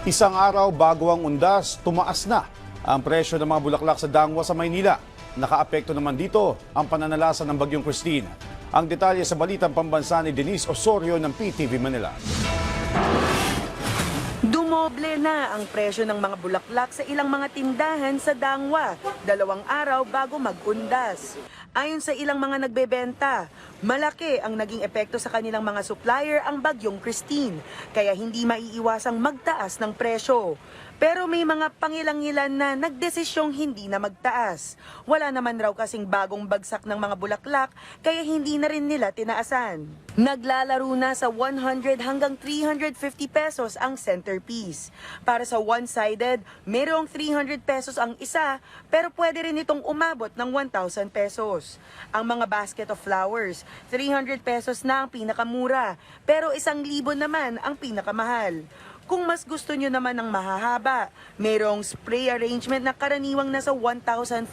Isang araw bago ang undas, tumaas na ang presyo ng mga bulaklak sa Dangwa sa Maynila. Nakaapekto naman dito ang pananalasa ng Bagyong Christine. Ang detalye sa balitang pambansa ni Denise Osorio ng PTV Manila. Dumoble na ang presyo ng mga bulaklak sa ilang mga tindahan sa Dangwa, 2 araw bago mag-undas. Ayon sa ilang mga nagbebenta, malaki ang naging epekto sa kanilang mga supplier ang Bagyong Christine, kaya hindi maiiwasang magtaas ng presyo. Pero may mga pangilang-ilan na nagdesisyong hindi na magtaas. Wala naman raw kasing bagong bagsak ng mga bulaklak, kaya hindi na rin nila tinaasan. Naglalaro na sa 100 hanggang 350 pesos ang centerpiece. Para sa one-sided, mayroong 300 pesos ang isa, pero pwede rin itong umabot ng 1,000 pesos. Ang mga basket of flowers, 300 pesos na ang pinakamura, pero 1,000 naman ang pinakamahal. Kung mas gusto nyo naman ng mahahaba, mayroong spray arrangement na karaniwang nasa 1,500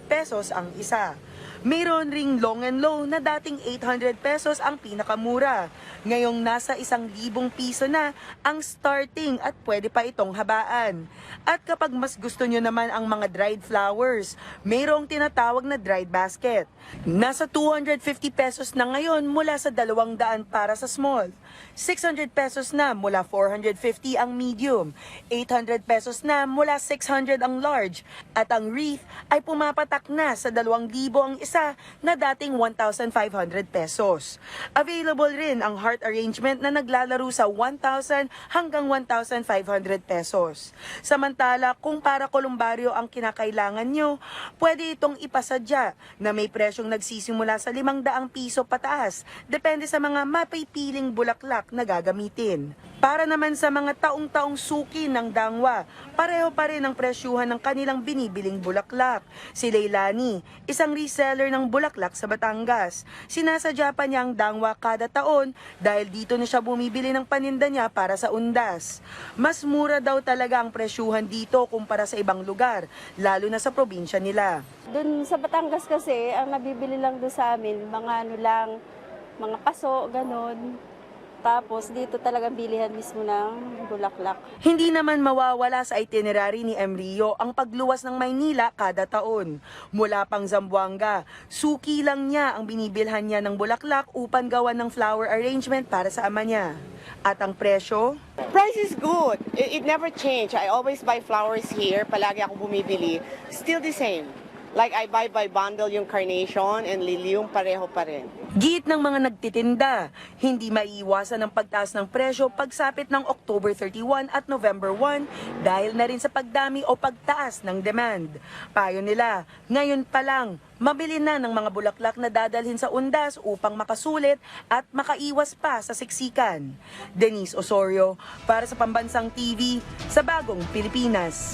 pesos ang isa. Mayroon ring long and low na dating 800 pesos ang pinakamura. Ngayong nasa 1,000 piso na ang starting at pwede pa itong habaan. At kapag mas gusto nyo naman ang mga dried flowers, mayroong tinatawag na dried basket. Nasa 250 pesos na ngayon mula sa 200 para sa small. 600 pesos na mula 450 ang medium. 800 pesos na mula 600 ang large. At ang wreath ay pumapatak na sa 2,000 ang isa na dating 1,500 pesos. Available rin ang heart arrangement na naglalaro sa 1,000 hanggang 1,500 pesos. Samantala, kung para kolumbaryo ang kinakailangan nyo, pwede itong ipasadya na may presyong nagsisimula sa 500 piso pataas, depende sa mga mapipiling bulaklak na gagamitin. Para naman sa mga taong-taong suki ng Dangwa, pareho pa rin ang presyuhan ng kanilang binibiling bulaklak. Si Leilani, isang reseller ng bulaklak sa Batangas. Sinasadya pa niya ang Dangwa kada taon dahil dito na siya bumibili ng paninda niya para sa undas. Mas mura daw talaga ang presyuhan dito kumpara sa ibang lugar, lalo na sa probinsya nila. Doon sa Batangas kasi, ang nabibili lang doon sa amin, mga ano lang, mga paso, ganun. Tapos dito talaga bilihan mismo ng bulaklak. Hindi naman mawawala sa itinerary ni Emrio ang pagluwas ng Maynila kada taon. Mula pang Zamboanga, suki lang niya ang binibilhan niya ng bulaklak upang gawan ng flower arrangement para sa ama niya. At ang presyo? Price is good. It never change. I always buy flowers here. Palagi ako bumibili. Still the same. Like I buy by bundle yung carnation and lilium, pareho pa rin. Giit ng mga nagtitinda, hindi maiiwasan ang pagtaas ng presyo pagsapit ng October 31 at November 1 dahil na rin sa pagdami o pagtaas ng demand. Payo nila, ngayon pa lang, mabili na ng mga bulaklak na dadalhin sa undas upang makasulit at makaiwas pa sa siksikan. Denise Osorio, para sa Pambansang TV, sa Bagong Pilipinas.